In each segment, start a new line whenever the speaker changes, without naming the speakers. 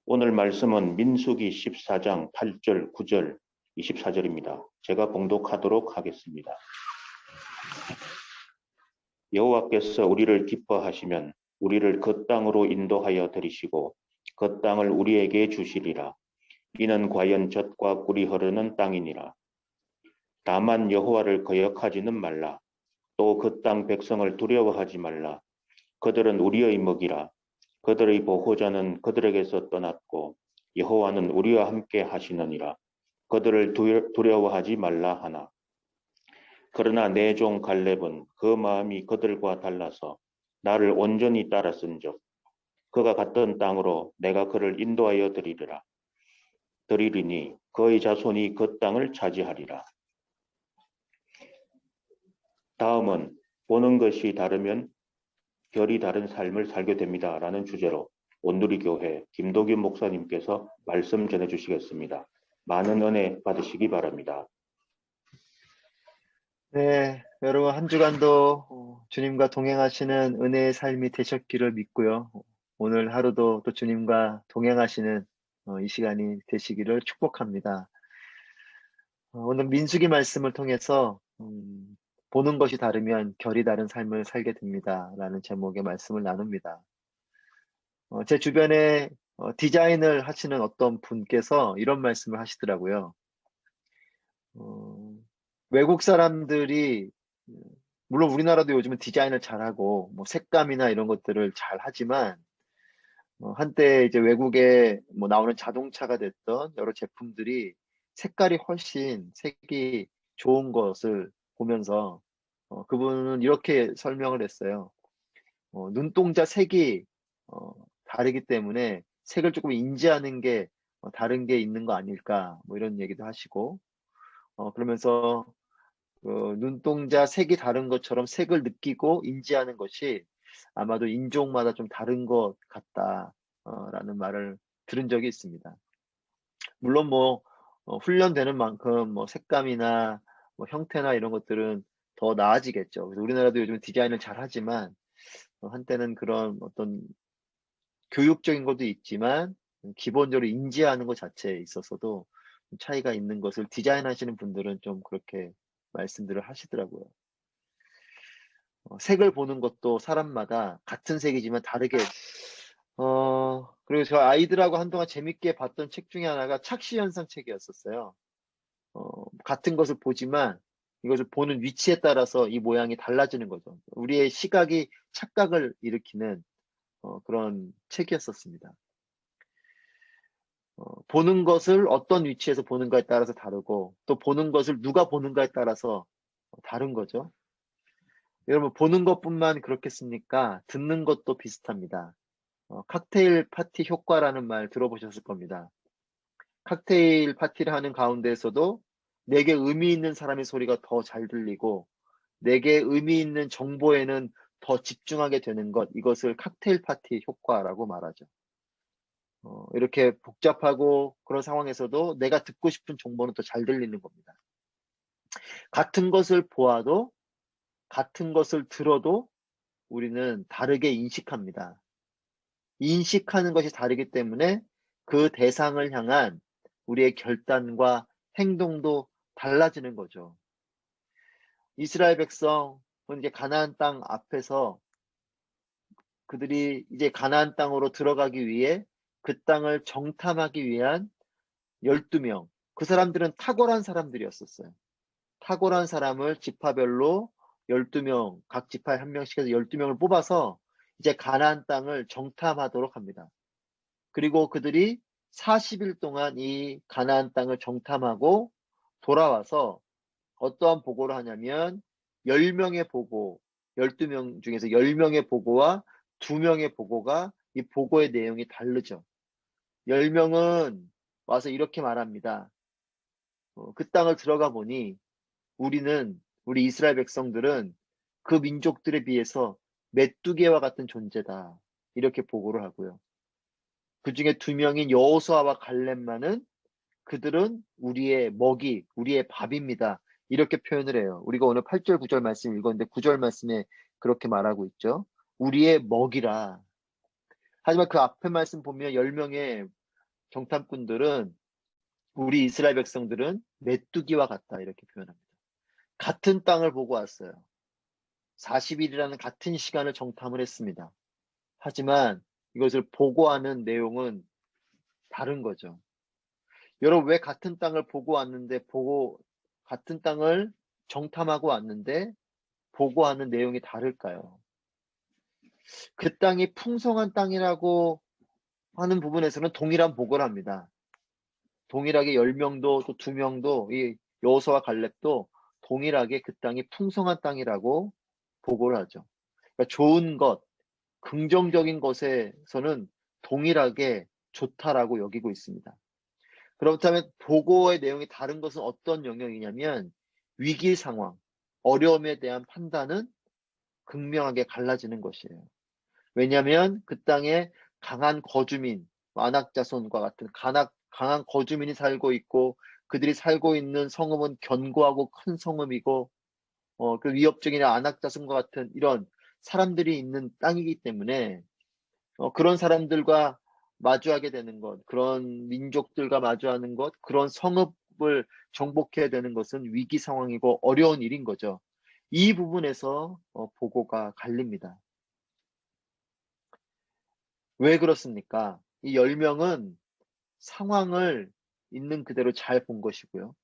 오늘 말씀은 민수기 14장 8절, 9절, 24절입니다. 제가 봉독하도록 하겠습니다. 여호와께서 우리를 기뻐하시면 우리를 그 땅으로 인도하여 들이시고 그 땅을 우리에게 주시리라. 이는 과연 젖과 꿀이 흐르는 땅이니라. 다만 여호와를 거역하지는 말라. 또 그 땅 백성을 두려워하지 말라. 그들은 우리의 먹이라. 그들의 보호자는 그들에게서 떠났고 여호와는 우리와 함께 하시느니라. 그들을 두려워하지 말라 하나. 그러나 내 종 갈렙은 그 마음이 그들과 달라서 나를 온전히 따랐은즉 그가 갔던 땅으로 내가 그를 인도하여 드리리니 그의 자손이 그 땅을 차지하리라. 다음은 보는 것이 다르면 결이 다른 삶을 살게 됩니다. 라는 주제로 온누리교회 김도균 목사님께서 말씀 전해주시겠습니다. 많은 은혜 받으시기 바랍니다.
네, 여러분 한 주간도 주님과 동행하시는 은혜의 삶이 되셨기를 믿고요. 오늘 하루도 또 주님과 동행하시는 이 시간이 되시기를 축복합니다. 오늘 민수기 말씀을 통해서 보는 것이 다르면 결이 다른 삶을 살게 됩니다. 라는 제목의 말씀을 나눕니다. 제 주변에 디자인을 하시는 어떤 분께서 이런 말씀을 하시더라고요. 외국 사람들이 물론 우리나라도 요즘은 디자인을 잘하고 뭐 색감이나 이런 것들을 잘 하지만 한때 이제 외국에 뭐 나오는 자동차가 됐던 여러 제품들이 색깔이 훨씬 색이 좋은 것을 보면서 그분은 이렇게 설명을 했어요. 눈동자 색이 다르기 때문에 색을 조금 인지하는 게 다른 게 있는 거 아닐까 뭐 이런 얘기도 하시고 그러면서 눈동자 색이 다른 것처럼 색을 느끼고 인지하는 것이 아마도 인종마다 좀 다른 것 같다 라는 말을 들은 적이 있습니다. 물론 뭐 훈련되는 만큼 뭐 색감이나 뭐 형태나 이런 것들은 더 나아지겠죠. 그래서 우리나라도 요즘 디자인을 잘 하지만 한때는 그런 어떤 교육적인 것도 있지만 기본적으로 인지하는 것 자체에 있어서도 차이가 있는 것을 디자인하시는 분들은 좀 그렇게 말씀들을 하시더라고요. 색을 보는 것도 사람마다 같은 색이지만 다르게 그리고 저 아이들하고 한동안 재밌게 봤던 책 중에 하나가 착시현상 책이었었어요. 같은 것을 보지만 이것을 보는 위치에 따라서 이 모양이 달라지는 거죠. 우리의 시각이 착각을 일으키는 그런 책이었었습니다. 보는 것을 어떤 위치에서 보는가에 따라서 다르고 또 보는 것을 누가 보는가에 따라서 다른 거죠. 여러분 보는 것뿐만 그렇겠습니까? 듣는 것도 비슷합니다. 칵테일 파티 효과라는 말 들어보셨을 겁니다. 칵테일 파티를 하는 가운데에서도 내게 의미 있는 사람의 소리가 더 잘 들리고 내게 의미 있는 정보에는 더 집중하게 되는 것, 이것을 칵테일 파티 효과라고 말하죠. 이렇게 복잡하고 그런 상황에서도 내가 듣고 싶은 정보는 더 잘 들리는 겁니다. 같은 것을 보아도 같은 것을 들어도 우리는 다르게 인식합니다. 인식하는 것이 다르기 때문에 그 대상을 향한 우리의 결단과 행동도 달라지는 거죠. 이스라엘 백성은 이제 가나안 땅 앞에서 그들이 이제 가나안 땅으로 들어가기 위해 그 땅을 정탐하기 위한 12명, 그 사람들은 탁월한 사람들이었었어요. 탁월한 사람을 지파별로 12명, 각 지파에 한 명씩 해서 12명을 뽑아서 이제 가나안 땅을 정탐하도록 합니다. 그리고 그들이 40일 동안 이 가나안 땅을 정탐하고 돌아와서 어떠한 보고를 하냐면 10명의 보고, 12명 중에서 10명의 보고와 2명의 보고가 이 보고의 내용이 다르죠. 10명은 와서 이렇게 말합니다. 그 땅을 들어가 보니 우리 이스라엘 백성들은 그 민족들에 비해서 메뚜기와 같은 존재다. 이렇게 보고를 하고요. 그 중에 2명인 여호수아와 갈렙만은 그들은 우리의 먹이, 우리의 밥입니다. 이렇게 표현을 해요. 우리가 오늘 8절, 9절 말씀 읽었는데 9절 말씀에 그렇게 말하고 있죠. 우리의 먹이라. 하지만 그 앞에 말씀 보면 10명의 정탐꾼들은 우리 이스라엘 백성들은 메뚜기와 같다 이렇게 표현합니다. 같은 땅을 보고 왔어요. 40일이라는 같은 시간을 정탐을 했습니다. 하지만 이것을 보고하는 내용은 다른 거죠. 여러분 왜 같은 땅을 보고 왔는데 같은 땅을 정탐하고 왔는데 보고하는 내용이 다를까요? 그 땅이 풍성한 땅이라고 하는 부분에서는 동일한 보고를 합니다. 동일하게 10명도 또 2명도 이 여호수아와 갈렙도 동일하게 그 땅이 풍성한 땅이라고 보고를 하죠. 그러니까 좋은 것, 긍정적인 것에서는 동일하게 좋다라고 여기고 있습니다. 그렇다면 보고의 내용이 다른 것은 어떤 영역이냐면 위기 상황, 어려움에 대한 판단은 극명하게 갈라지는 것이에요. 왜냐하면 그 땅에 강한 거주민, 안악자손과 같은 강한 거주민이 살고 있고 그들이 살고 있는 성읍은 견고하고 큰 성읍이고 그 위협적인 안악자손과 같은 이런 사람들이 있는 땅이기 때문에 그런 사람들과 마주하게 되는 것, 그런 민족들과 마주하는 것, 그런 성읍을 정복해야 되는 것은 위기 상황이고 어려운 일인 거죠. 이 부분에서 보고가 갈립니다. 왜 그렇습니까? 이 10명은 상황을 있는 그대로 잘 본 것이고요.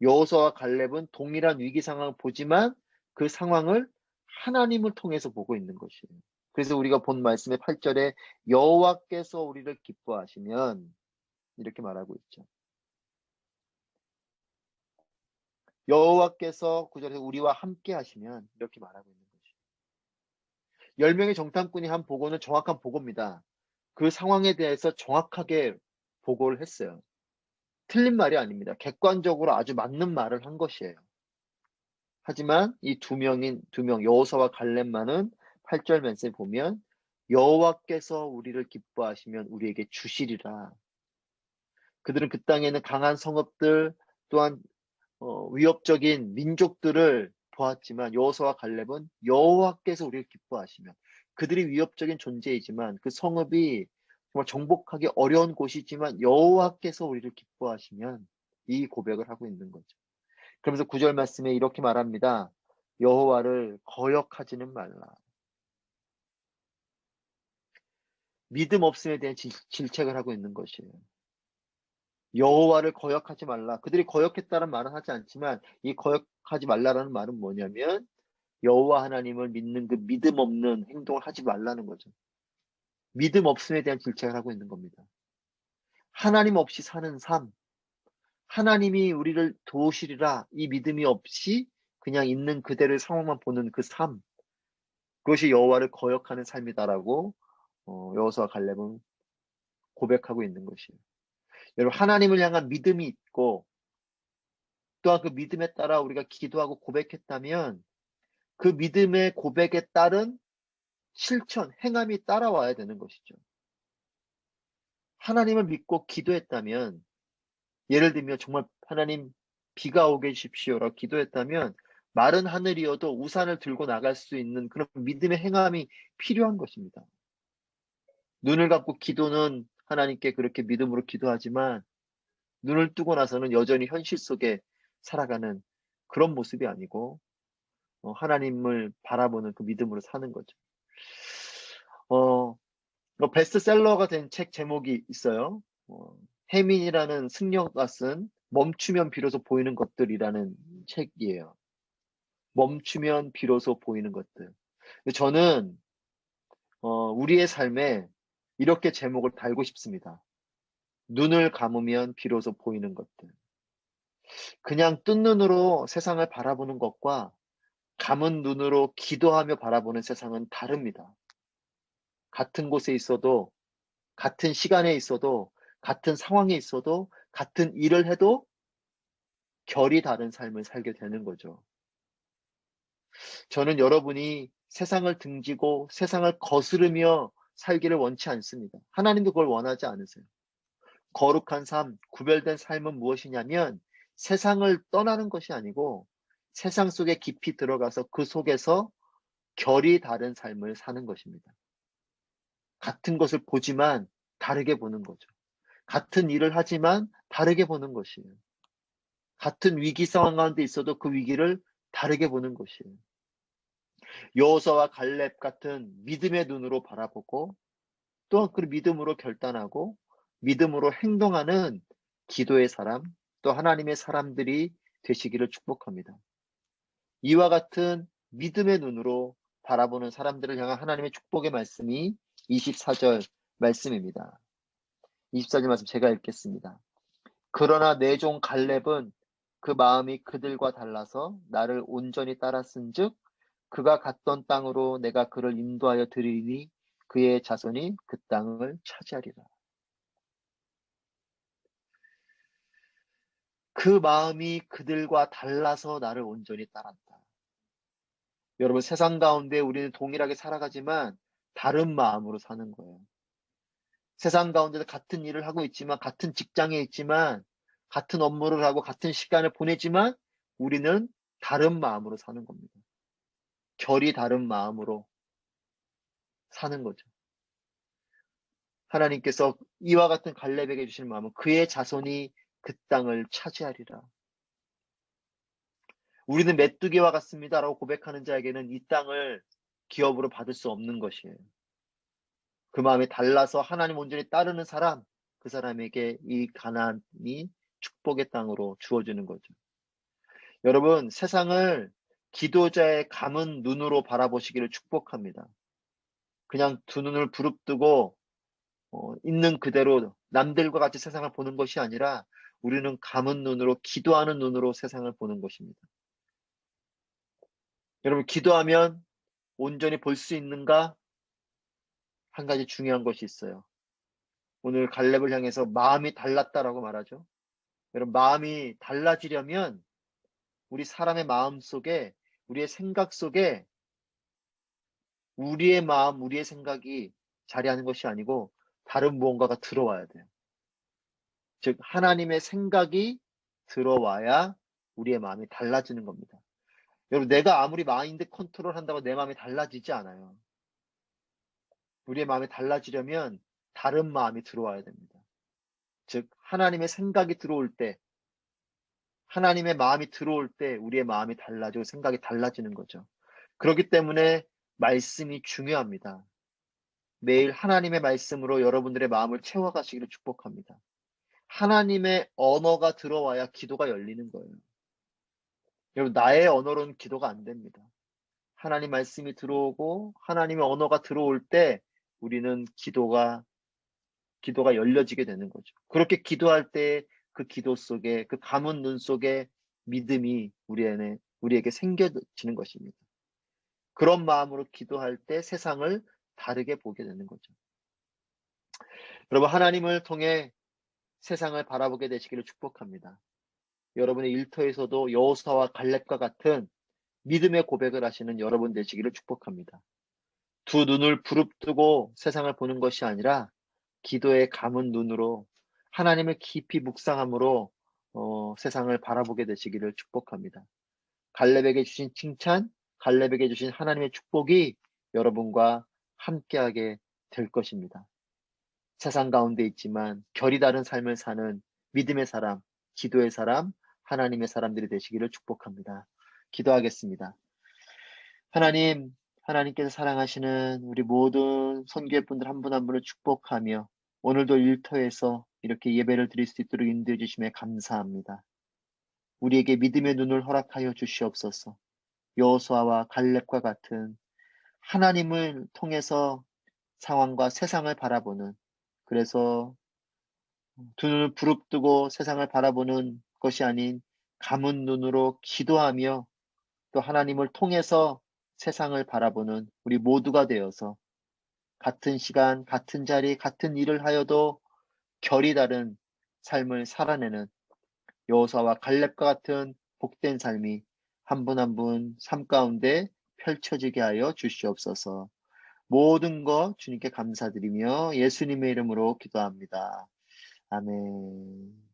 여호수아와 갈렙은 동일한 위기 상황을 보지만 그 상황을 하나님을 통해서 보고 있는 것이에요. 그래서 우리가 본 말씀의 8절에 여호와께서 우리를 기뻐하시면 이렇게 말하고 있죠. 여호와께서 9절에 우리와 함께 하시면 이렇게 말하고 있는 것이에요. 10명의 정탐꾼이 한 보고는 정확한 보고입니다. 그 상황에 대해서 정확하게 보고를 했어요. 틀린 말이 아닙니다. 객관적으로 아주 맞는 말을 한 것이에요. 하지만 이 두 명 여호수아와 갈렙만은 8절 말씀에 보면 여호와께서 우리를 기뻐하시면 우리에게 주시리라. 그들은 그 땅에는 강한 성읍들 또한 위협적인 민족들을 보았지만 여호수아와 갈렙은 여호와께서 우리를 기뻐하시면 그들이 위협적인 존재이지만 그 성읍이 정말 정복하기 어려운 곳이지만 여호와께서 우리를 기뻐하시면 이 고백을 하고 있는 거죠. 그러면서 9절 말씀에 이렇게 말합니다. 여호와를 거역하지는 말라. 믿음 없음에 대한 질책을 하고 있는 것이에요. 여호와를 거역하지 말라. 그들이 거역했다는 말은 하지 않지만 이 거역하지 말라라는 말은 뭐냐면 여호와 하나님을 믿는 그 믿음 없는 행동을 하지 말라는 거죠. 믿음 없음에 대한 질책을 하고 있는 겁니다. 하나님 없이 사는 삶, 하나님이 우리를 도우시리라 이 믿음이 없이 그냥 있는 그대로의 상황만 보는 그 삶, 그것이 여호와를 거역하는 삶이다라고 여호수아 갈렙은 고백하고 있는 것이에요. 여러분 하나님을 향한 믿음이 있고 또한 그 믿음에 따라 우리가 기도하고 고백했다면 그 믿음의 고백에 따른 실천, 행함이 따라와야 되는 것이죠. 하나님을 믿고 기도했다면 예를 들면 정말 하나님 비가 오게 해주십시오라고 기도했다면 마른 하늘이어도 우산을 들고 나갈 수 있는 그런 믿음의 행함이 필요한 것입니다. 눈을 감고 기도는 하나님께 그렇게 믿음으로 기도하지만 눈을 뜨고 나서는 여전히 현실 속에 살아가는 그런 모습이 아니고 하나님을 바라보는 그 믿음으로 사는 거죠. 베스트셀러가 된 책 제목이 있어요. 해민이라는 승려가 쓴 멈추면 비로소 보이는 것들이라는 책이에요. 멈추면 비로소 보이는 것들. 저는 우리의 삶에 이렇게 제목을 달고 싶습니다. 눈을 감으면 비로소 보이는 것들. 그냥 뜬 눈으로 세상을 바라보는 것과 감은 눈으로 기도하며 바라보는 세상은 다릅니다. 같은 곳에 있어도, 같은 시간에 있어도, 같은 상황에 있어도, 같은 일을 해도 결이 다른 삶을 살게 되는 거죠. 저는 여러분이 세상을 등지고 세상을 거스르며 살기를 원치 않습니다. 하나님도 그걸 원하지 않으세요. 거룩한 삶, 구별된 삶은 무엇이냐면 세상을 떠나는 것이 아니고 세상 속에 깊이 들어가서 그 속에서 결이 다른 삶을 사는 것입니다. 같은 것을 보지만 다르게 보는 거죠. 같은 일을 하지만 다르게 보는 것이에요. 같은 위기 상황 가운데 있어도 그 위기를 다르게 보는 것이에요. 여호수아와 갈렙 같은 믿음의 눈으로 바라보고 또한 그 믿음으로 결단하고 믿음으로 행동하는 기도의 사람, 또 하나님의 사람들이 되시기를 축복합니다. 이와 같은 믿음의 눈으로 바라보는 사람들을 향한 하나님의 축복의 말씀이 24절 말씀입니다. 24절 말씀 제가 읽겠습니다. 그러나 내 종 갈렙은 그 마음이 그들과 달라서 나를 온전히 따랐은즉 그가 갔던 땅으로 내가 그를 인도하여 드리니 그의 자손이 그 땅을 차지하리라. 그 마음이 그들과 달라서 나를 온전히 따랐다. 여러분, 세상 가운데 우리는 동일하게 살아가지만 다른 마음으로 사는 거예요. 세상 가운데도 같은 일을 하고 있지만, 같은 직장에 있지만, 같은 업무를 하고 같은 시간을 보내지만 우리는 다른 마음으로 사는 겁니다. 결이 다른 마음으로 사는 거죠. 하나님께서 이와 같은 갈렙에게 주신 마음은 그의 자손이 그 땅을 차지하리라. 우리는 메뚜기와 같습니다라고 고백하는 자에게는 이 땅을 기업으로 받을 수 없는 것이에요. 그 마음이 달라서 하나님 온전히 따르는 사람, 그 사람에게 이 가나안이 축복의 땅으로 주어지는 거죠. 여러분, 세상을 기도자의 감은 눈으로 바라보시기를 축복합니다. 그냥 두 눈을 부릅뜨고 있는 그대로 남들과 같이 세상을 보는 것이 아니라 우리는 감은 눈으로, 기도하는 눈으로 세상을 보는 것입니다. 여러분, 기도하면 온전히 볼 수 있는가? 한 가지 중요한 것이 있어요. 오늘 갈렙을 향해서 마음이 달랐다라고 말하죠. 여러분, 마음이 달라지려면 우리 사람의 마음 속에, 우리의 생각 속에 우리의 마음, 우리의 생각이 자리하는 것이 아니고 다른 무언가가 들어와야 돼요. 즉 하나님의 생각이 들어와야 우리의 마음이 달라지는 겁니다. 여러분, 내가 아무리 마인드 컨트롤 한다고 내 마음이 달라지지 않아요. 우리의 마음이 달라지려면 다른 마음이 들어와야 됩니다. 즉 하나님의 생각이 들어올 때, 하나님의 마음이 들어올 때 우리의 마음이 달라지고 생각이 달라지는 거죠. 그렇기 때문에 말씀이 중요합니다. 매일 하나님의 말씀으로 여러분들의 마음을 채워가시기를 축복합니다. 하나님의 언어가 들어와야 기도가 열리는 거예요. 여러분, 나의 언어로는 기도가 안 됩니다. 하나님 말씀이 들어오고 하나님의 언어가 들어올 때 우리는 기도가 열려지게 되는 거죠. 그렇게 기도할 때 그 기도 속에, 그 감은 눈 속에 믿음이 우리에게 생겨지는 것입니다. 그런 마음으로 기도할 때 세상을 다르게 보게 되는 거죠. 여러분, 하나님을 통해 세상을 바라보게 되시기를 축복합니다. 여러분의 일터에서도 여호수아와 갈렙과 같은 믿음의 고백을 하시는 여러분 되시기를 축복합니다. 두 눈을 부릅뜨고 세상을 보는 것이 아니라 기도의 감은 눈으로 하나님을 깊이 묵상함으로 세상을 바라보게 되시기를 축복합니다. 갈렙에게 주신 칭찬, 갈렙에게 주신 하나님의 축복이 여러분과 함께하게 될 것입니다. 세상 가운데 있지만 결이 다른 삶을 사는 믿음의 사람, 기도의 사람, 하나님의 사람들이 되시기를 축복합니다. 기도하겠습니다. 하나님께서 사랑하시는 우리 모든 선교회분들 한 분 한 분을 축복하며 오늘도 일터에서 이렇게 예배를 드릴 수 있도록 인도해 주심에 감사합니다. 우리에게 믿음의 눈을 허락하여 주시옵소서. 여호수아와 갈렙과 같은 하나님을 통해서 상황과 세상을 바라보는, 그래서 두 눈을 부릅뜨고 세상을 바라보는 것이 아닌 감은 눈으로 기도하며 또 하나님을 통해서 세상을 바라보는 우리 모두가 되어서 같은 시간, 같은 자리, 같은 일을 하여도 결이 다른 삶을 살아내는 여호수아와 갈렙과 같은 복된 삶이 한 분 한 분 삶 가운데 펼쳐지게 하여 주시옵소서. 모든 것 주님께 감사드리며 예수님의 이름으로 기도합니다. 아멘.